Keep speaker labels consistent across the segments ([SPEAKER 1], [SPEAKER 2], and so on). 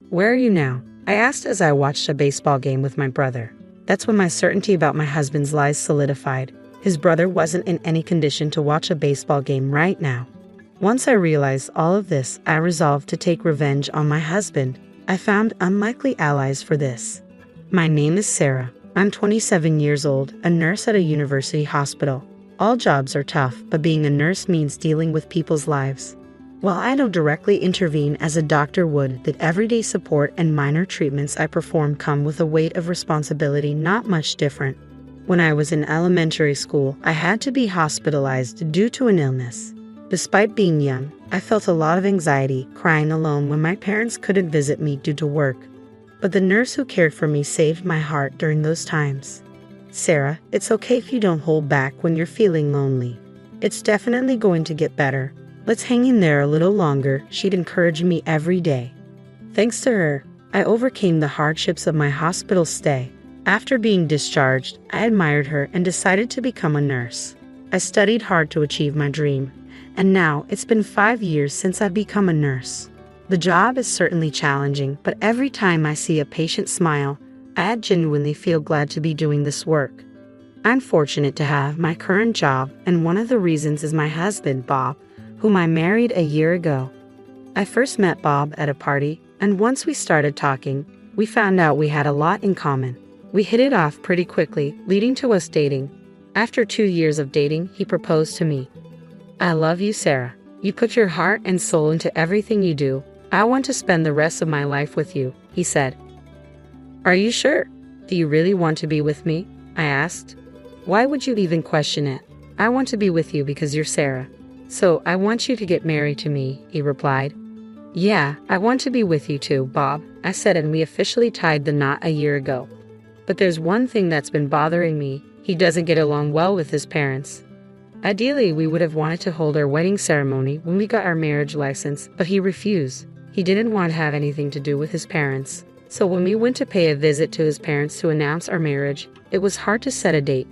[SPEAKER 1] "Where are you now?" I asked as I watched a baseball game with my brother. That's when my certainty about my husband's lies solidified. His brother wasn't in any condition to watch a baseball game right now. Once I realized all of this, I resolved to take revenge on my husband. I found unlikely allies for this. "My name is Sarah. I'm 27 years old, a nurse at a university hospital. All jobs are tough, but being a nurse means dealing with people's lives. While I don't directly intervene as a doctor would, the everyday support and minor treatments I perform come with a weight of responsibility not much different. When I was in elementary school, I had to be hospitalized due to an illness. Despite being young, I felt a lot of anxiety, crying alone when my parents couldn't visit me due to work. But the nurse who cared for me saved my heart during those times. Sarah, it's okay if you don't hold back when you're feeling lonely. It's definitely going to get better. Let's hang in there a little longer," she'd encourage me every day. Thanks to her, I overcame the hardships of my hospital stay. After being discharged, I admired her and decided to become a nurse. I studied hard to achieve my dream, and now it's been 5 years since I've become a nurse. The job is certainly challenging, but every time I see a patient smile, I genuinely feel glad to be doing this work. I'm fortunate to have my current job, and one of the reasons is my husband, Bob, whom I married a year ago. I first met Bob at a party, and once we started talking, we found out we had a lot in common. We hit it off pretty quickly, leading to us dating. After 2 years of dating, he proposed to me. "I love you, Sarah. You put your heart and soul into everything you do. I want to spend the rest of my life with you," he said. "Are you sure? Do you really want to be with me?" I asked. "Why would you even question it? I want to be with you because you're Sarah. So I want you to get married to me," he replied. "Yeah, I want to be with you too, Bob," I said, and we officially tied the knot a year ago. But there's one thing that's been bothering me. He doesn't get along well with his parents. Ideally, we would have wanted to hold our wedding ceremony when we got our marriage license, but he refused. He didn't want to have anything to do with his parents. So when we went to pay a visit to his parents to announce our marriage, it was hard to set a date.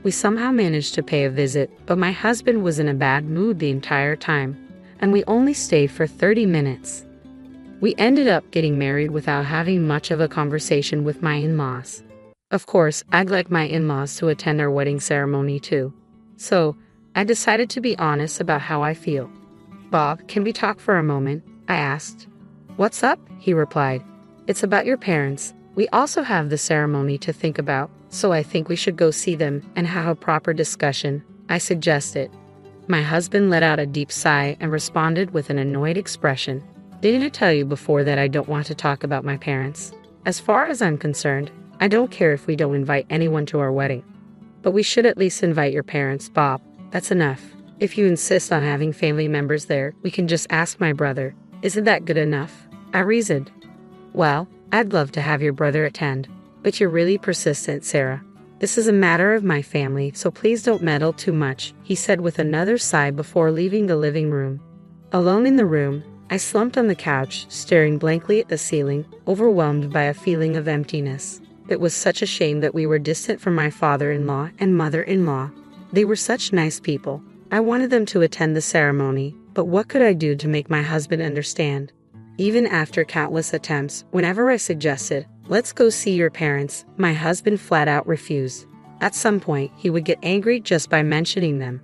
[SPEAKER 1] We somehow managed to pay a visit, but my husband was in a bad mood the entire time, and we only stayed for 30 minutes. We ended up getting married without having much of a conversation with my in-laws. Of course, I'd like my in-laws to attend our wedding ceremony too. So, I decided to be honest about how I feel. "Bob, can we talk for a moment?" I asked. "What's up?" he replied. "It's about your parents. We also have the ceremony to think about, so I think we should go see them and have a proper discussion," I suggested. My husband let out a deep sigh and responded with an annoyed expression. "Didn't I tell you before that I don't want to talk about my parents? As far as I'm concerned, I don't care if we don't invite anyone to our wedding. But we should at least invite your parents, Bob. That's enough. If you insist on having family members there, we can just ask my brother. Isn't that good enough?" I reasoned. "Well, I'd love to have your brother attend, but you're really persistent, Sarah. This is a matter of my family, so please don't meddle too much," he said with another sigh before leaving the living room. Alone in the room, I slumped on the couch, staring blankly at the ceiling, overwhelmed by a feeling of emptiness. It was such a shame that we were distant from my father-in-law and mother-in-law. They were such nice people. I wanted them to attend the ceremony, but what could I do to make my husband understand? Even after countless attempts, whenever I suggested, "Let's go see your parents," my husband flat out refused. At some point, he would get angry just by mentioning them.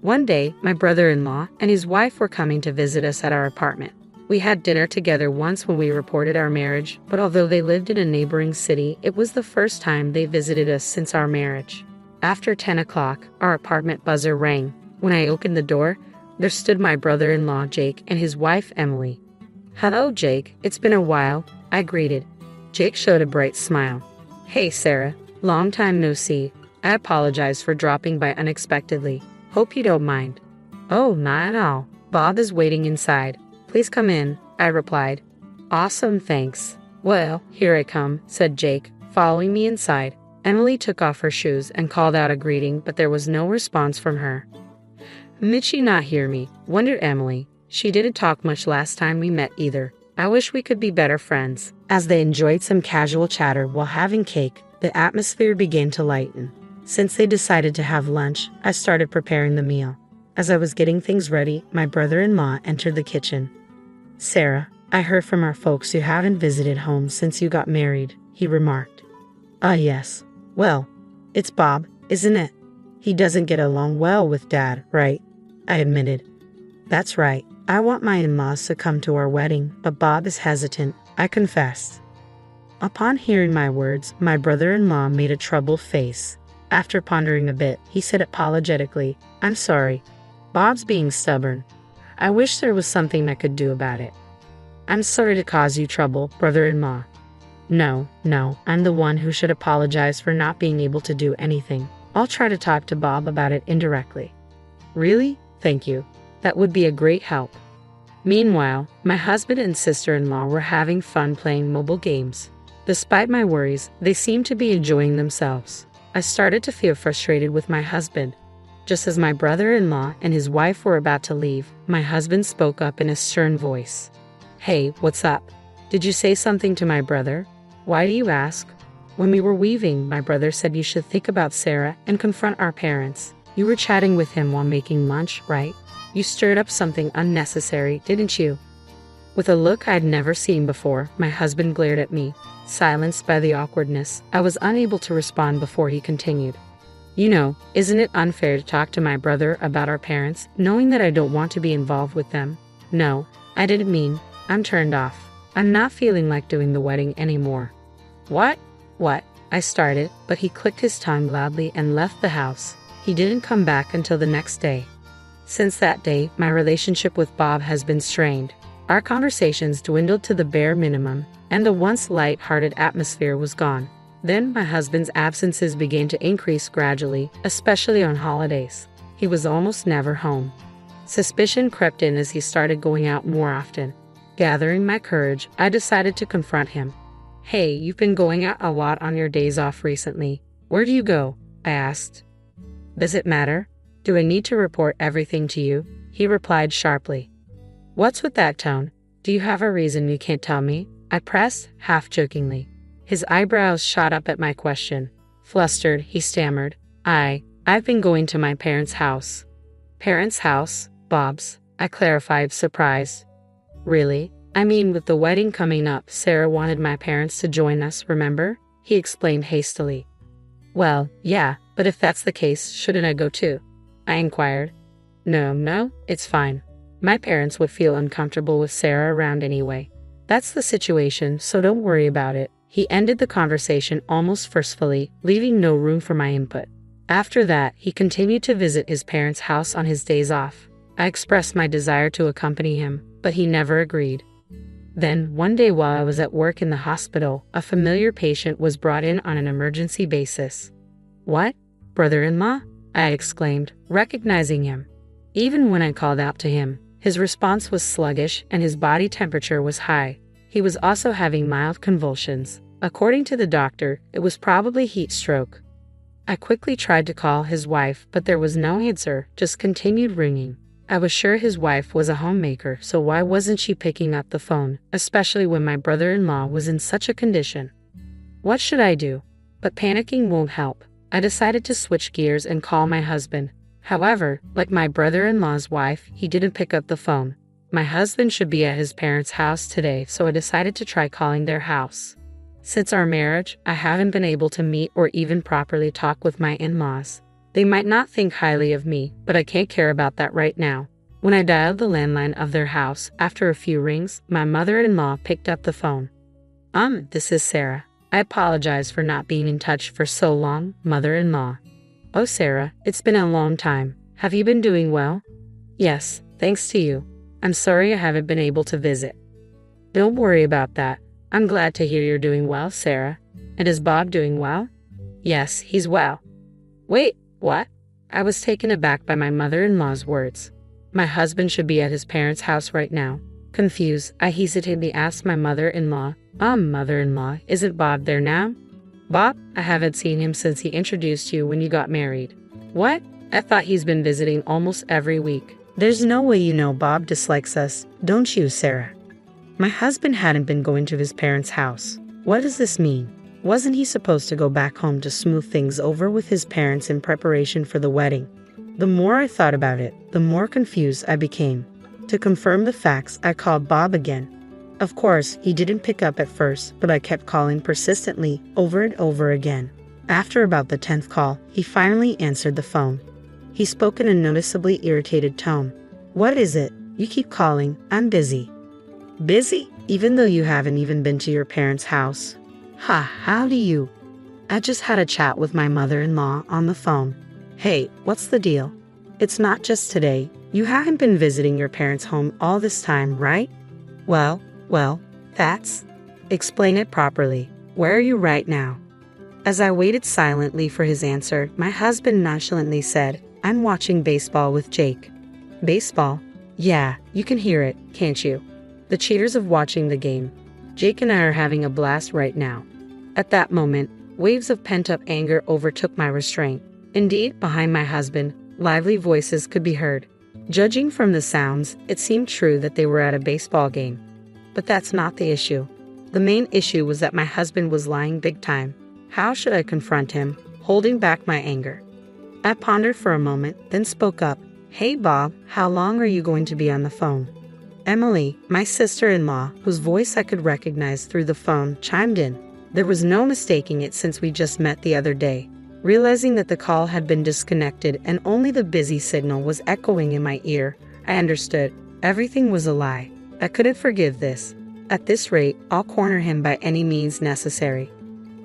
[SPEAKER 1] One day, my brother-in-law and his wife were coming to visit us at our apartment. We had dinner together once when we reported our marriage, but although they lived in a neighboring city, it was the first time they visited us since our marriage. After 10 o'clock, our apartment buzzer rang. When I opened the door, there stood my brother-in-law, Jake, and his wife, Emily. "Hello, Jake. It's been a while," I greeted. Jake showed a bright smile. "Hey, Sarah. Long time no see. I apologize for dropping by unexpectedly. Hope you don't mind." "Oh, not at all. Bob is waiting inside. Please come in," I replied. "Awesome, thanks." "Well, here I come," said Jake, following me inside. Emily took off her shoes and called out a greeting, but there was no response from her. "Did she not hear me?" wondered Emily. "She didn't talk much last time we met either. I wish we could be better friends." As they enjoyed some casual chatter while having cake, the atmosphere began to lighten. Since they decided to have lunch, I started preparing the meal. As I was getting things ready, my brother-in-law entered the kitchen. "Sarah, I heard from our folks you haven't visited home since you got married, he remarked. Yes. Well, it's Bob, isn't it? He doesn't get along well with Dad, right? I admitted. That's right. I want my in-laws to come to our wedding, but Bob is hesitant, I confessed. Upon hearing my words, my brother-in-law made a troubled face. After pondering a bit, he said apologetically, I'm sorry. Bob's being stubborn. I wish there was something I could do about it. I'm sorry to cause you trouble, brother-in-law. No, I'm the one who should apologize for not being able to do anything. I'll try to talk to Bob about it indirectly. Really? Thank you. That would be a great help. Meanwhile, my husband and sister-in-law were having fun playing mobile games. Despite my worries, they seemed to be enjoying themselves. I started to feel frustrated with my husband. Just as my brother-in-law and his wife were about to leave, my husband spoke up in a stern voice. Hey, what's up? Did you say something to my brother? Why do you ask? When we were weaving, my brother said you should think about Sarah and confront our parents. You were chatting with him while making lunch, right? You stirred up something unnecessary, didn't you? With a look I'd never seen before, my husband glared at me. Silenced by the awkwardness, I was unable to respond before he continued. You know, isn't it unfair to talk to my brother about our parents, knowing that I don't want to be involved with them? No, I didn't mean. I'm turned off. I'm not feeling like doing the wedding anymore. What? I started, but he clicked his tongue loudly and left the house. He didn't come back until the next day. Since that day, my relationship with Bob has been strained. Our conversations dwindled to the bare minimum, and the once light-hearted atmosphere was gone. Then my husband's absences began to increase gradually, especially on holidays. He was almost never home. Suspicion crept in as he started going out more often. Gathering my courage, I decided to confront him. Hey, you've been going out a lot on your days off recently. Where do you go? I asked. Does it matter? Do I need to report everything to you? He replied sharply. What's with that tone? Do you have a reason you can't tell me? I pressed, half-jokingly. His eyebrows shot up at my question. Flustered, he stammered. I've been going to my parents' house. Parents' house? Bob's, I clarified, surprised. Really? I mean, with the wedding coming up, Sarah wanted my parents to join us, remember? He explained hastily. Well, yeah, but if that's the case, shouldn't I go too? I inquired. No, it's fine. My parents would feel uncomfortable with Sarah around anyway. That's the situation, so don't worry about it. He ended the conversation almost forcefully, leaving no room for my input. After that, he continued to visit his parents' house on his days off. I expressed my desire to accompany him, but he never agreed. Then, one day while I was at work in the hospital, a familiar patient was brought in on an emergency basis. What? Brother-in-law? I exclaimed, recognizing him. Even when I called out to him, his response was sluggish and his body temperature was high. He was also having mild convulsions. According to the doctor, it was probably heat stroke. I quickly tried to call his wife, but there was no answer, just continued ringing. I was sure his wife was a homemaker, so why wasn't she picking up the phone, especially when my brother-in-law was in such a condition? What should I do? But panicking won't help. I decided to switch gears and call my husband. However, like my brother-in-law's wife, he didn't pick up the phone. My husband should be at his parents' house today, so I decided to try calling their house. Since our marriage, I haven't been able to meet or even properly talk with my in-laws. They might not think highly of me, but I can't care about that right now. When I dialed the landline of their house, after a few rings, my mother-in-law picked up the phone. This is Sarah. I apologize for not being in touch for so long, mother-in-law. Oh, Sarah, it's been a long time. Have you been doing well? Yes, thanks to you. I'm sorry I haven't been able to visit. Don't worry about that. I'm glad to hear you're doing well, Sarah. And is Bob doing well? Yes, he's well. Wait, what? I was taken aback by my mother-in-law's words. My husband should be at his parents' house right now. Confused, I hesitantly asked my mother-in-law, mother-in-law, isn't Bob there now? Bob? I haven't seen him since he introduced you when you got married. What? I thought he's been visiting almost every week. There's no way you know Bob dislikes us, don't you, Sarah? My husband hadn't been going to his parents' house. What does this mean? Wasn't he supposed to go back home to smooth things over with his parents in preparation for the wedding? The more I thought about it, the more confused I became. To confirm the facts, I called Bob again. Of course, he didn't pick up at first, but I kept calling persistently over and over again. After about the 10th call, he finally answered the phone. He spoke in a noticeably irritated tone. "What is it? You keep calling. I'm busy." "Busy? Even though you haven't even been to your parents' house?" "Ha, how do you?" "I just had a chat with my mother-in-law on the phone." "Hey, what's the deal?" "It's not just today. You haven't been visiting your parents' home all this time, right?" Well, that's... Explain it properly. Where are you right now?" As I waited silently for his answer, my husband nonchalantly said, "I'm watching baseball with Jake." "Baseball?" "Yeah, you can hear it, can't you? The cheaters of watching the game. Jake and I are having a blast right now." At that moment, waves of pent-up anger overtook my restraint. Indeed, behind my husband, lively voices could be heard. Judging from the sounds, it seemed true that they were at a baseball game. But that's not the issue. The main issue was that my husband was lying big time. How should I confront him, holding back my anger? I pondered for a moment, then spoke up. "Hey Bob, how long are you going to be on the phone?" Emily, my sister-in-law, whose voice I could recognize through the phone, chimed in. There was no mistaking it since we just met the other day. Realizing that the call had been disconnected and only the busy signal was echoing in my ear, I understood. Everything was a lie. I couldn't forgive this. At this rate, I'll corner him by any means necessary.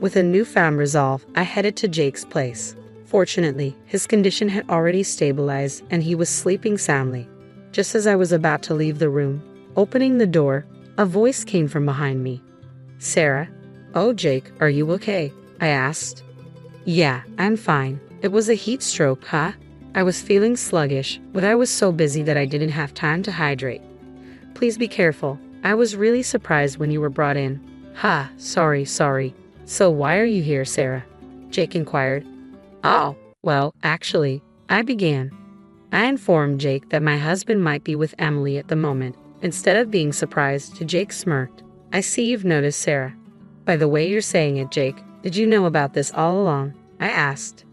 [SPEAKER 1] With a newfound resolve, I headed to Jake's place. Fortunately, his condition had already stabilized and he was sleeping soundly. Just as I was about to leave the room, opening the door, a voice came from behind me. "Sarah?" "Oh, Jake, are you okay?" I asked. "Yeah, I'm fine. It was a heat stroke, huh?" I was feeling sluggish, but I was so busy that I didn't have time to hydrate. "Please be careful. I was really surprised when you were brought in." "Ha, sorry. So why are you here, Sarah?" Jake inquired. "Oh, well, actually," I began. I informed Jake that my husband might be with Emily at the moment. Instead of being surprised, Jake smirked. "I see you've noticed, Sarah." "By the way you're saying it, Jake, did you know about this all along?" I asked.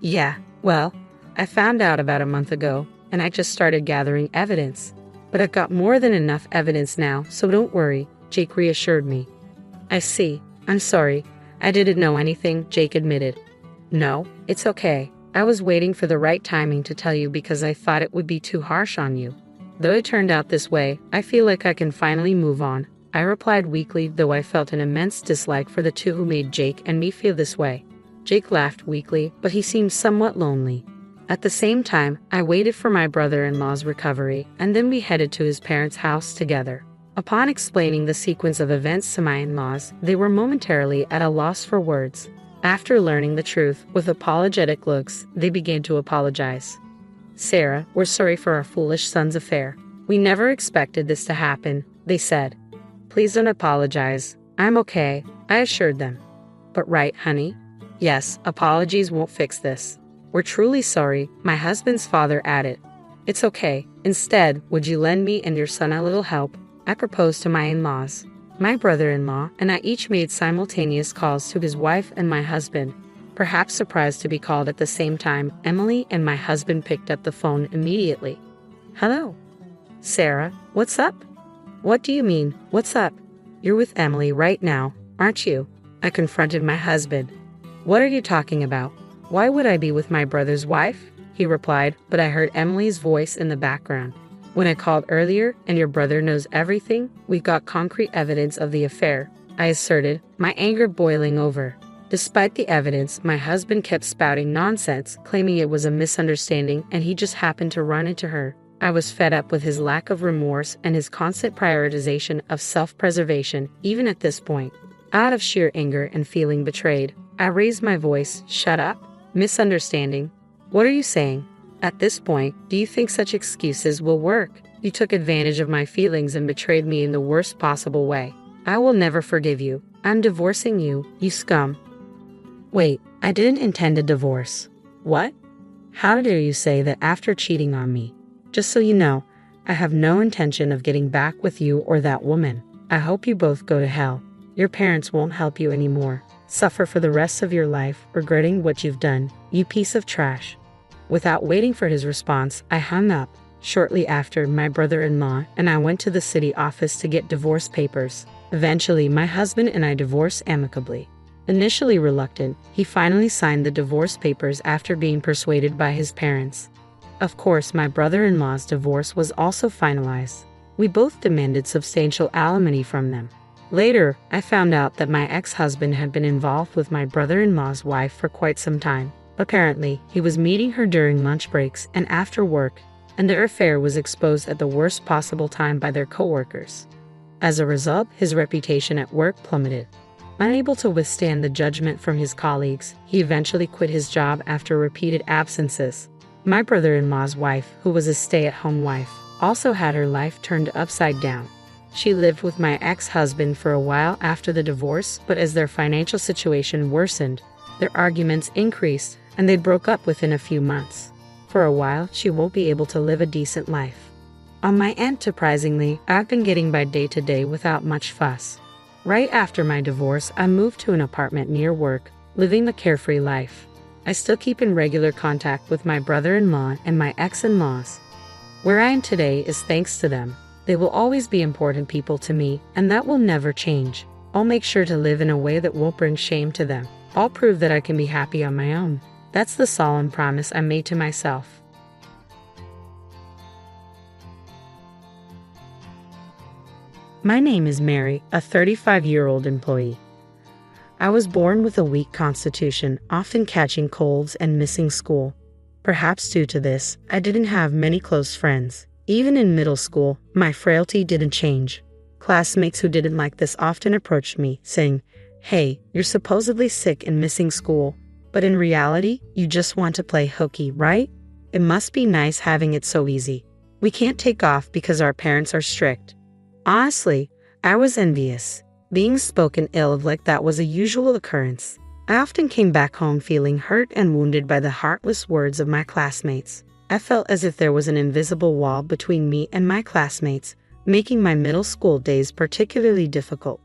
[SPEAKER 1] "Yeah, well, I found out about a month ago, and I just started gathering evidence. But I've got more than enough evidence now, so don't worry," Jake reassured me. "I see. I'm sorry. I didn't know anything," Jake admitted. "No, it's okay. I was waiting for the right timing to tell you because I thought it would be too harsh on you. Though it turned out this way, I feel like I can finally move on," I replied weakly, though I felt an immense dislike for the two who made Jake and me feel this way. Jake laughed weakly, but he seemed somewhat lonely. At the same time, I waited for my brother-in-law's recovery, and then we headed to his parents' house together. Upon explaining the sequence of events to my in-laws, they were momentarily at a loss for words. After learning the truth, with apologetic looks, they began to apologize. "Sarah, we're sorry for our foolish son's affair. We never expected this to happen," they said. "Please don't apologize. I'm okay," I assured them. "But right, honey?" "Yes, apologies won't fix this. We're truly sorry," my husband's father added. "It's okay. Instead, would you lend me and your son a little help?" I proposed to my in-laws. My brother-in-law and I each made simultaneous calls to his wife and my husband. Perhaps surprised to be called at the same time, Emily and my husband picked up the phone immediately. "Hello." "Sarah, what's up?" "What do you mean, what's up? You're with Emily right now, aren't you?" I confronted my husband. "What are you talking about? Why would I be with my brother's wife?" he replied, but I heard Emily's voice in the background. "When I called earlier and your brother knows everything, we've got concrete evidence of the affair," I asserted, my anger boiling over. Despite the evidence, my husband kept spouting nonsense, claiming it was a misunderstanding and he just happened to run into her. I was fed up with his lack of remorse and his constant prioritization of self-preservation, even at this point. Out of sheer anger and feeling betrayed, I raised my voice. "Shut up. Misunderstanding. What are you saying? At this point, do you think such excuses will work? You took advantage of my feelings and betrayed me in the worst possible way. I will never forgive you. I'm divorcing you, you scum." "Wait, I didn't intend a divorce." "What? How dare you say that after cheating on me? Just so you know, I have no intention of getting back with you or that woman. I hope you both go to hell. Your parents won't help you anymore. Suffer for the rest of your life, regretting what you've done, you piece of trash." Without waiting for his response, I hung up. Shortly after, my brother-in-law and I went to the city office to get divorce papers. Eventually, my husband and I divorced amicably. Initially reluctant, he finally signed the divorce papers after being persuaded by his parents. Of course, my brother-in-law's divorce was also finalized. We both demanded substantial alimony from them. Later, I found out that my ex-husband had been involved with my brother-in-law's wife for quite some time. Apparently, he was meeting her during lunch breaks and after work, and their affair was exposed at the worst possible time by their coworkers. As a result, his reputation at work plummeted. Unable to withstand the judgment from his colleagues, he eventually quit his job after repeated absences. My brother-in-law's wife, who was a stay-at-home wife, also had her life turned upside down. She lived with my ex-husband for a while after the divorce, but as their financial situation worsened, their arguments increased, and they broke up within a few months. For a while, she won't be able to live a decent life. On my end, surprisingly, I've been getting by day to day without much fuss. Right after my divorce, I moved to an apartment near work, living the carefree life. I still keep in regular contact with my brother-in-law and my ex-in-laws. Where I am today is thanks to them. They will always be important people to me, and that will never change. I'll make sure to live in a way that won't bring shame to them. I'll prove that I can be happy on my own. That's the solemn promise I made to myself. My name is Mary, a 35-year-old employee. I was born with a weak constitution, often catching colds and missing school. Perhaps due to this, I didn't have many close friends. Even in middle school, my frailty didn't change. Classmates who didn't like this often approached me, saying, "Hey, you're supposedly sick and missing school, but in reality, you just want to play hooky, right? It must be nice having it so easy. We can't take off because our parents are strict." Honestly, I was envious. Being spoken ill of like that was a usual occurrence. I often came back home feeling hurt and wounded by the heartless words of my classmates. I felt as if there was an invisible wall between me and my classmates, making my middle school days particularly difficult.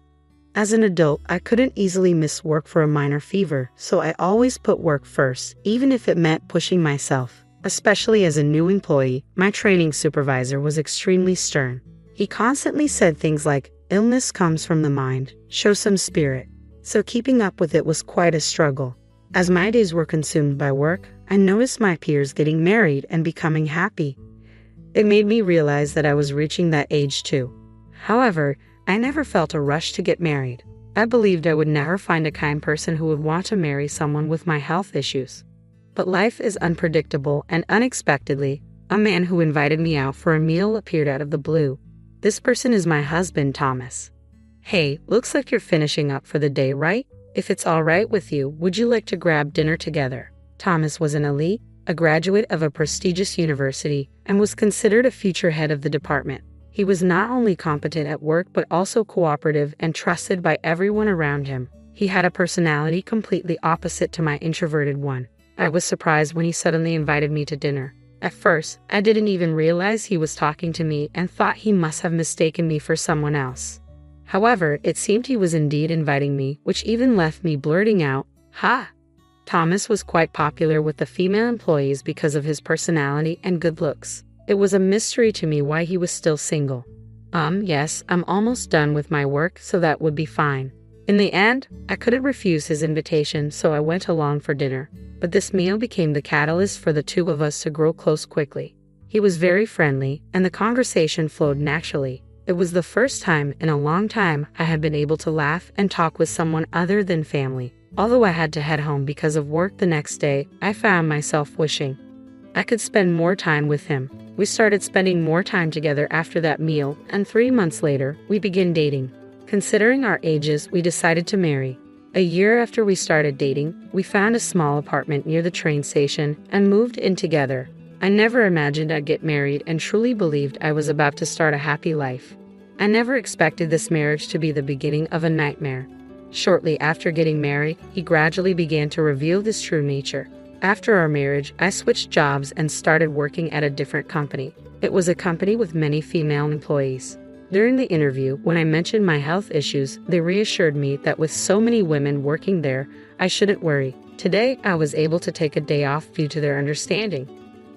[SPEAKER 1] As an adult, I couldn't easily miss work for a minor fever, so I always put work first, even if it meant pushing myself. Especially as a new employee, my training supervisor was extremely stern. He constantly said things like, "Illness comes from the mind, show some spirit." So keeping up with it was quite a struggle. As my days were consumed by work, I noticed my peers getting married and becoming happy. It made me realize that I was reaching that age too. However, I never felt a rush to get married. I believed I would never find a kind person who would want to marry someone with my health issues. But life is unpredictable, and unexpectedly, a man who invited me out for a meal appeared out of the blue. This person is my husband, Thomas. "Hey, looks like you're finishing up for the day, right? If it's all right with you, would you like to grab dinner together?" Thomas was an elite, a graduate of a prestigious university, and was considered a future head of the department. He was not only competent at work but also cooperative and trusted by everyone around him. He had a personality completely opposite to my introverted one. I was surprised when he suddenly invited me to dinner. At first, I didn't even realize he was talking to me and thought he must have mistaken me for someone else. However, it seemed he was indeed inviting me, which even left me blurting out, "Ha!" Thomas was quite popular with the female employees because of his personality and good looks. It was a mystery to me why he was still single. Yes, I'm almost done with my work, so that would be fine. In the end, I couldn't refuse his invitation, so I went along for dinner. But this meal became the catalyst for the two of us to grow close quickly. He was very friendly, and the conversation flowed naturally. It was the first time in a long time I had been able to laugh and talk with someone other than family. Although I had to head home because of work the next day, I found myself wishing I could spend more time with him. We started spending more time together after that meal, and 3 months later, we began dating. Considering our ages, we decided to marry. A year after we started dating, we found a small apartment near the train station and moved in together. I never imagined I'd get married and truly believed I was about to start a happy life. I never expected this marriage to be the beginning of a nightmare. Shortly after getting married, he gradually began to reveal his true nature. After our marriage, I switched jobs and started working at a different company. It was a company with many female employees. During the interview, when I mentioned my health issues, they reassured me that with so many women working there, I shouldn't worry. Today, I was able to take a day off due to their understanding.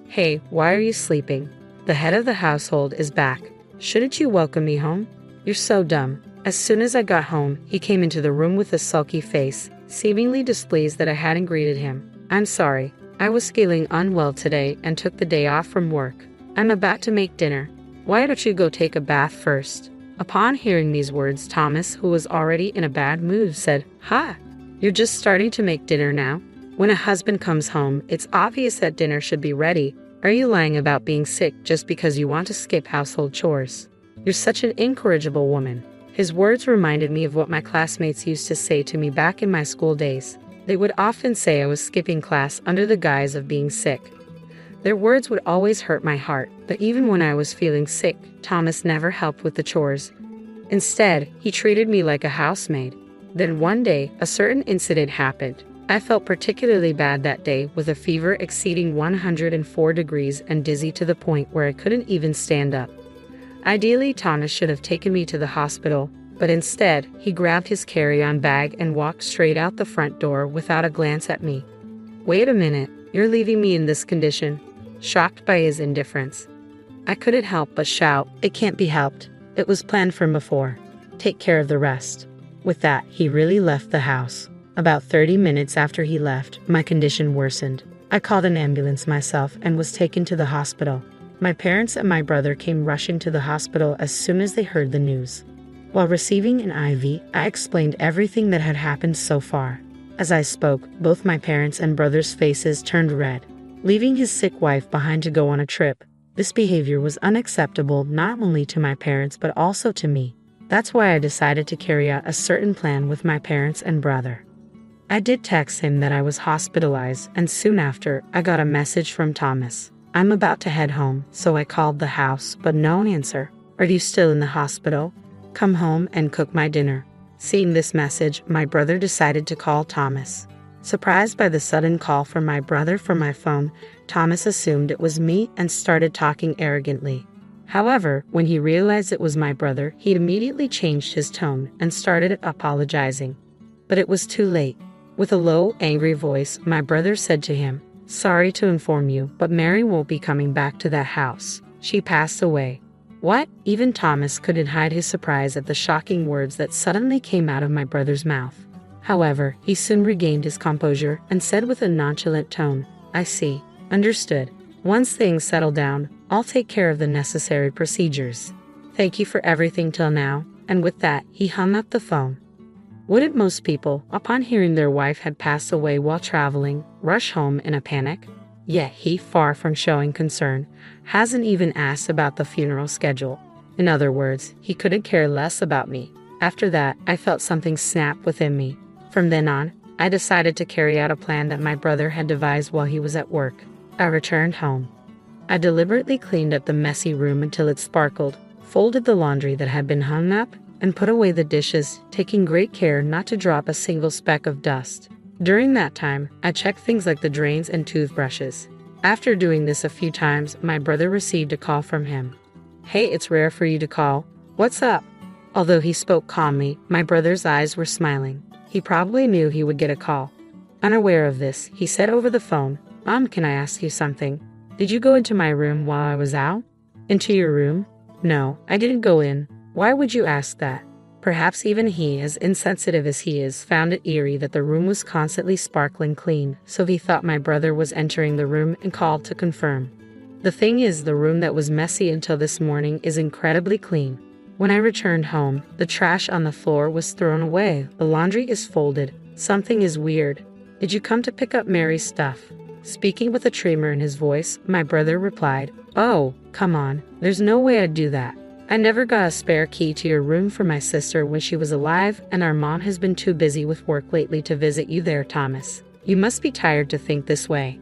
[SPEAKER 1] "Hey, why are you sleeping?" The head of the household is back. Shouldn't you welcome me home? You're so dumb. As soon as I got home, he came into the room with a sulky face, seemingly displeased that I hadn't greeted him. I'm sorry. I was feeling unwell today and took the day off from work. I'm about to make dinner. Why don't you go take a bath first? Upon hearing these words, Thomas, who was already in a bad mood, said, "Ha! You're just starting to make dinner now? When a husband comes home, it's obvious that dinner should be ready. Are you lying about being sick just because you want to skip household chores? You're such an incorrigible woman." His words reminded me of what my classmates used to say to me back in my school days. They would often say I was skipping class under the guise of being sick. Their words would always hurt my heart, but even when I was feeling sick, Thomas never helped with the chores. Instead, he treated me like a housemaid. Then one day, a certain incident happened. I felt particularly bad that day, with a fever exceeding 104 degrees and dizzy to the point where I couldn't even stand up. Ideally, Thomas should have taken me to the hospital, but instead, he grabbed his carry-on bag and walked straight out the front door without a glance at me. "Wait a minute, you're leaving me in this condition?" Shocked by his indifference, I couldn't help but shout, "It can't be helped. It was planned from before. Take care of the rest." With that, he really left the house. About 30 minutes after he left, my condition worsened. I called an ambulance myself and was taken to the hospital. My parents and my brother came rushing to the hospital as soon as they heard the news. While receiving an IV, I explained everything that had happened so far. As I spoke, both my parents' and brother's faces turned red. Leaving his sick wife behind to go on a trip, this behavior was unacceptable not only to my parents but also to me. That's why I decided to carry out a certain plan with my parents and brother. I did text him that I was hospitalized, and soon after, I got a message from Thomas. "I'm about to head home," so I called the house, but no answer. "Are you still in the hospital? Come home and cook my dinner." Seeing this message, my brother decided to call Thomas. Surprised by the sudden call from my brother from my phone, Thomas assumed it was me and started talking arrogantly. However, when he realized it was my brother, he immediately changed his tone and started apologizing. But it was too late. With a low, angry voice, my brother said to him, "Sorry to inform you, but Mary won't be coming back to that house. She passed away." What? Even Thomas couldn't hide his surprise at the shocking words that suddenly came out of my brother's mouth. However, he soon regained his composure and said with a nonchalant tone, "I see. Understood. Once things settle down, I'll take care of the necessary procedures. Thank you for everything till now." And with that, he hung up the phone. Wouldn't most people, upon hearing their wife had passed away while traveling, rush home in a panic? Yet he, far from showing concern, hasn't even asked about the funeral schedule. In other words, he couldn't care less about me. After that, I felt something snap within me. From then on, I decided to carry out a plan that my brother had devised while he was at work. I returned home. I deliberately cleaned up the messy room until it sparkled, folded the laundry that had been hung up, and put away the dishes, taking great care not to drop a single speck of dust. During that time, I checked things like the drains and toothbrushes. After doing this a few times, my brother received a call from him. "Hey, it's rare for you to call. What's up?" Although he spoke calmly, my brother's eyes were smiling. He probably knew he would get a call. Unaware of this, he said over the phone, "Mom, can I ask you something? Did you go into my room while I was out?" "Into your room? No, I didn't go in. Why would you ask that?" Perhaps even he, as insensitive as he is, found it eerie that the room was constantly sparkling clean, so he thought my brother was entering the room and called to confirm. The thing is, the room that was messy until this morning is incredibly clean. When I returned home, the trash on the floor was thrown away, the laundry is folded. Something is weird. "Did you come to pick up Mary's stuff?" Speaking with a tremor in his voice, my brother replied, "Oh, come on, there's no way I'd do that. I never got a spare key to your room for my sister when she was alive, and our mom has been too busy with work lately to visit you there, Thomas. You must be tired to think this way."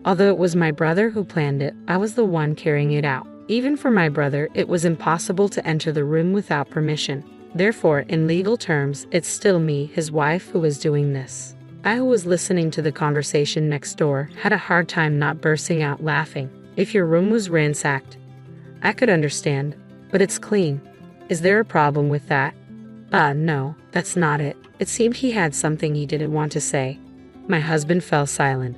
[SPEAKER 1] Although it was my brother who planned it, I was the one carrying it out. Even for my brother, it was impossible to enter the room without permission. Therefore, in legal terms, it's still me, his wife, who was doing this. I, who was listening to the conversation next door, had a hard time not bursting out laughing. If your room was ransacked, I could understand, but it's clean. Is there a problem with that? No, that's not it. It seemed he had something he didn't want to say. My husband fell silent.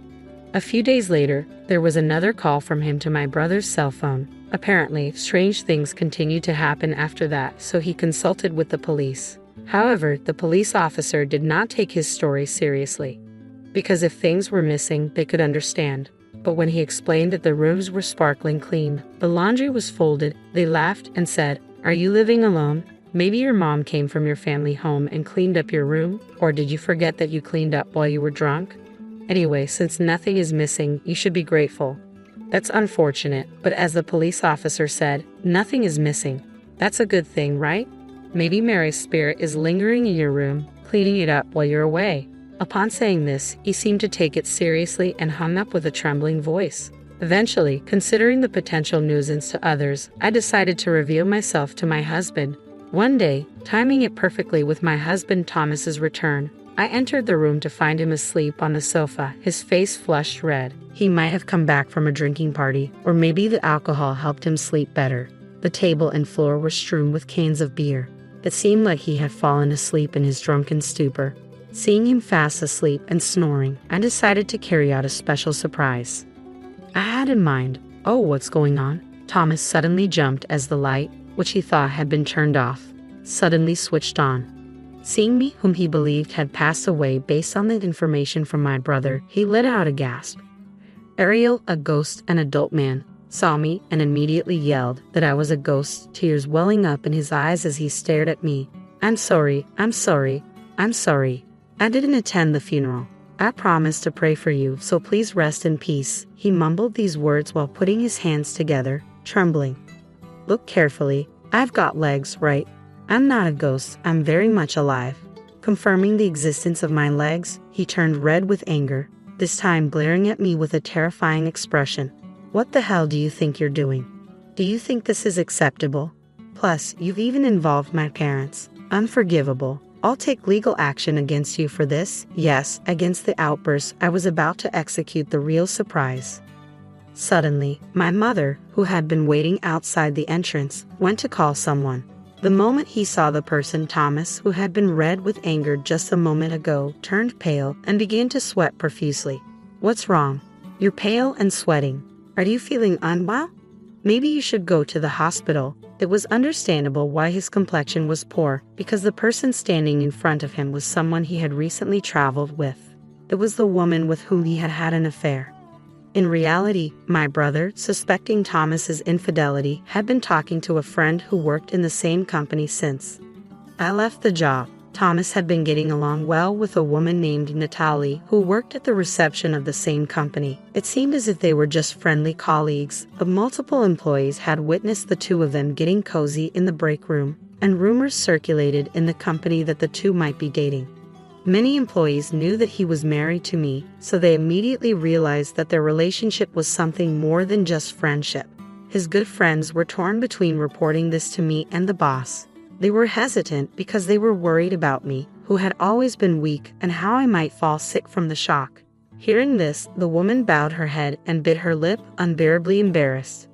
[SPEAKER 1] A few days later, there was another call from him to my brother's cell phone. Apparently, strange things continued to happen after that, so he consulted with the police. However, the police officer did not take his story seriously, because if things were missing, they could understand. But when he explained that the rooms were sparkling clean, the laundry was folded, they laughed and said, "Are you living alone? Maybe your mom came from your family home and cleaned up your room, or did you forget that you cleaned up while you were drunk? Anyway, since nothing is missing, you should be grateful." That's unfortunate, but as the police officer said, nothing is missing. That's a good thing, right? Maybe Mary's spirit is lingering in your room, cleaning it up while you're away. Upon saying this, he seemed to take it seriously and hung up with a trembling voice. Eventually, considering the potential nuisance to others, I decided to reveal myself to my husband. One day, timing it perfectly with my husband Thomas's return, I entered the room to find him asleep on the sofa, his face flushed red. He might have come back from a drinking party, or maybe the alcohol helped him sleep better. The table and floor were strewn with cans of beer. It seemed like he had fallen asleep in his drunken stupor. Seeing him fast asleep and snoring, I decided to carry out a special surprise. I had in mind, "Oh, what's going on?" Thomas suddenly jumped as the light, which he thought had been turned off, suddenly switched on. Seeing me, whom he believed had passed away based on the information from my brother, he let out a gasp. Ariel, a ghost, an adult man, saw me and immediately yelled that I was a ghost, tears welling up in his eyes as he stared at me. I'm sorry. I didn't attend the funeral. I promised to pray for you, so please rest in peace." He mumbled these words while putting his hands together, trembling. "Look carefully. I've got legs, right? I'm not a ghost. I'm very much alive." Confirming the existence of my legs, he turned red with anger, this time glaring at me with a terrifying expression. "What the hell do you think you're doing? Do you think this is acceptable? Plus, you've even involved my parents. Unforgivable. I'll take legal action against you for this." Yes, against the outburst, I was about to execute the real surprise. Suddenly, my mother, who had been waiting outside the entrance, went to call someone. The moment he saw the person, Thomas, who had been red with anger just a moment ago, turned pale and began to sweat profusely. "What's wrong? You're pale and sweating. Are you feeling unwell? Maybe you should go to the hospital." It was understandable why his complexion was poor, because the person standing in front of him was someone he had recently traveled with. It was the woman with whom he had had an affair. In reality, my brother, suspecting Thomas's infidelity, had been talking to a friend who worked in the same company since I left the job. Thomas had been getting along well with a woman named Natalie, who worked at the reception of the same company. It seemed as if they were just friendly colleagues, but multiple employees had witnessed the two of them getting cozy in the break room, and rumors circulated in the company that the two might be dating. Many employees knew that he was married to me, so they immediately realized that their relationship was something more than just friendship. His good friends were torn between reporting this to me and the boss. They were hesitant because they were worried about me, who had always been weak, and how I might fall sick from the shock. Hearing this, the woman bowed her head and bit her lip, unbearably embarrassed.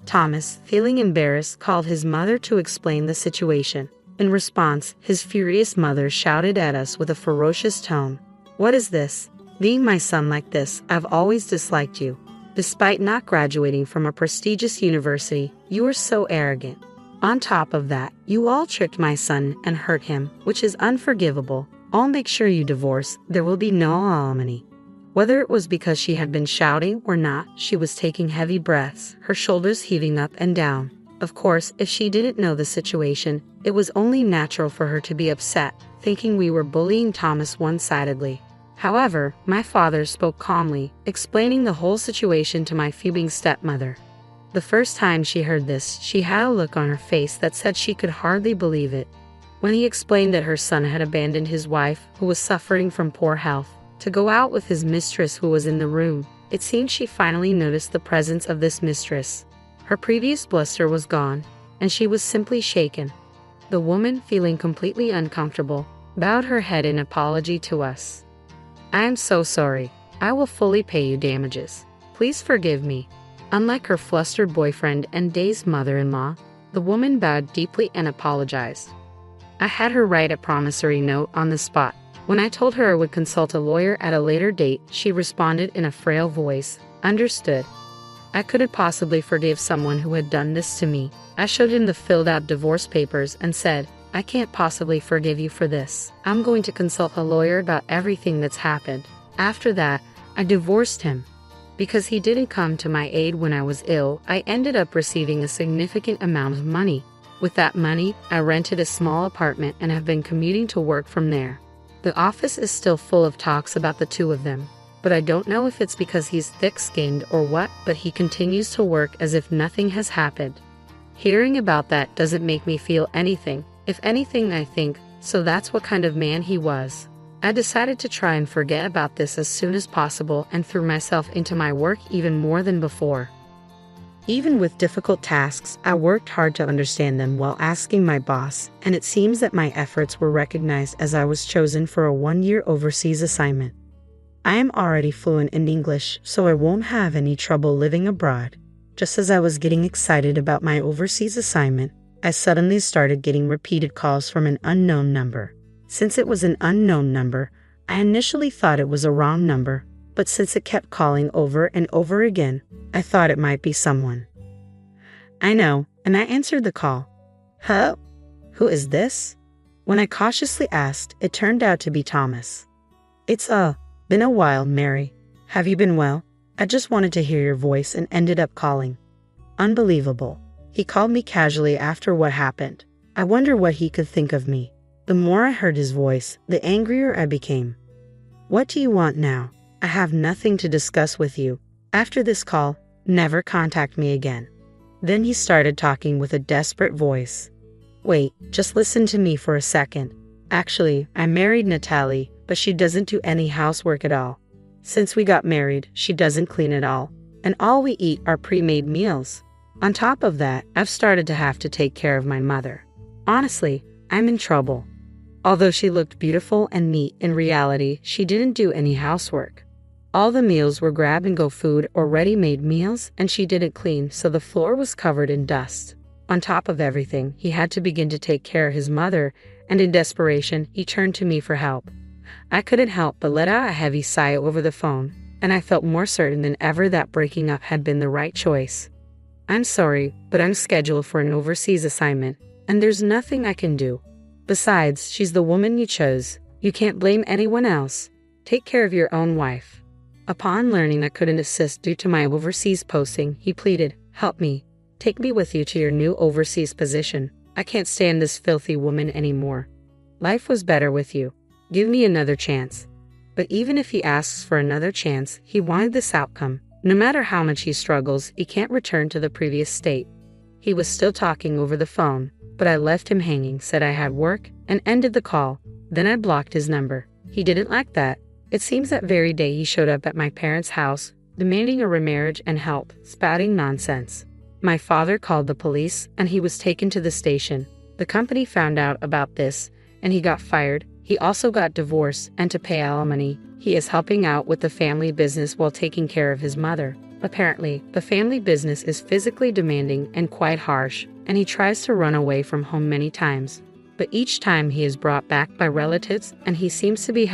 [SPEAKER 1] Thomas, feeling embarrassed, called his mother to explain the situation. In response, his furious mother shouted at us with a ferocious tone, "What is this? Being my son like this, I've always disliked you. Despite not graduating from a prestigious university, you are so arrogant. On top of that, you all tricked my son and hurt him, which is unforgivable. I'll make sure you divorce. There will be no alimony." Whether it was because she had been shouting or not, she was taking heavy breaths, her shoulders heaving up and down. Of course, if she didn't know the situation, it was only natural for her to be upset, thinking we were bullying Thomas one-sidedly. However, my father spoke calmly, explaining the whole situation to my fuming stepmother. The first time she heard this, she had a look on her face that said she could hardly believe it. When he explained that her son had abandoned his wife, who was suffering from poor health, to go out with his mistress who was in the room, it seemed she finally noticed the presence of this mistress. Her previous bluster was gone, and she was simply shaken. The woman, feeling completely uncomfortable, bowed her head in apology to us. "I am so sorry. I will fully pay you damages. Please forgive me." Unlike her flustered boyfriend and dazed mother-in-law, the woman bowed deeply and apologized. I had her write a promissory note on the spot. When I told her I would consult a lawyer at a later date, she responded in a frail voice, "Understood." I couldn't possibly forgive someone who had done this to me. I showed him the filled out divorce papers and said, "I can't possibly forgive you for this. I'm going to consult a lawyer about everything that's happened." After that, I divorced him. Because he didn't come to my aid when I was ill, I ended up receiving a significant amount of money. With that money, I rented a small apartment and have been commuting to work from there. The office is still full of talks about the two of them, but I don't know if it's because he's thick-skinned or what, but he continues to work as if nothing has happened. Hearing about that doesn't make me feel anything. If anything, I think, so that's what kind of man he was. I decided to try and forget about this as soon as possible and threw myself into my work even more than before. Even with difficult tasks, I worked hard to understand them while asking my boss, and it seems that my efforts were recognized as I was chosen for a 1-year overseas assignment. I am already fluent in English, so I won't have any trouble living abroad. Just as I was getting excited about my overseas assignment, I suddenly started getting repeated calls from an unknown number. Since it was an unknown number, I initially thought it was a wrong number, but since it kept calling over and over again, I thought it might be someone I know, and I answered the call. "Hello? Who is this?" When I cautiously asked, it turned out to be Thomas. "It's been a while, Mary. Have you been well? I just wanted to hear your voice and ended up calling." Unbelievable. He called me casually after what happened. I wonder what he could think of me. The more I heard his voice, the angrier I became. "What do you want now? I have nothing to discuss with you. After this call, never contact me again." Then he started talking with a desperate voice. "Wait, just listen to me for a second. Actually, I married Natalie, but she doesn't do any housework at all. Since we got married, she doesn't clean at all, and all we eat are pre-made meals. On top of that, I've started to have to take care of my mother. Honestly, I'm in trouble." Although she looked beautiful and neat, in reality, she didn't do any housework. All the meals were grab-and-go food or ready-made meals, and she didn't clean, so the floor was covered in dust. On top of everything, he had to begin to take care of his mother, and in desperation, he turned to me for help. I couldn't help but let out a heavy sigh over the phone, and I felt more certain than ever that breaking up had been the right choice. "I'm sorry, but I'm scheduled for an overseas assignment, and there's nothing I can do. Besides, she's the woman you chose. You can't blame anyone else. Take care of your own wife." Upon learning I couldn't assist due to my overseas posting, he pleaded, "Help me. Take me with you to your new overseas position. I can't stand this filthy woman anymore. Life was better with you. Give me another chance." But even if he asks for another chance, he wanted this outcome. No matter how much he struggles, he can't return to the previous state. He was still talking over the phone, but I left him hanging, said I had work, and ended the call. Then I blocked his number. He didn't like that. It seems that very day he showed up at my parents' house, demanding a remarriage and help, spouting nonsense. My father called the police, and he was taken to the station. The company found out about this, and he got fired. He also got divorced, and to pay alimony, he is helping out with the family business while taking care of his mother. Apparently, the family business is physically demanding and quite harsh, and he tries to run away from home many times. But each time he is brought back by relatives, and he seems to be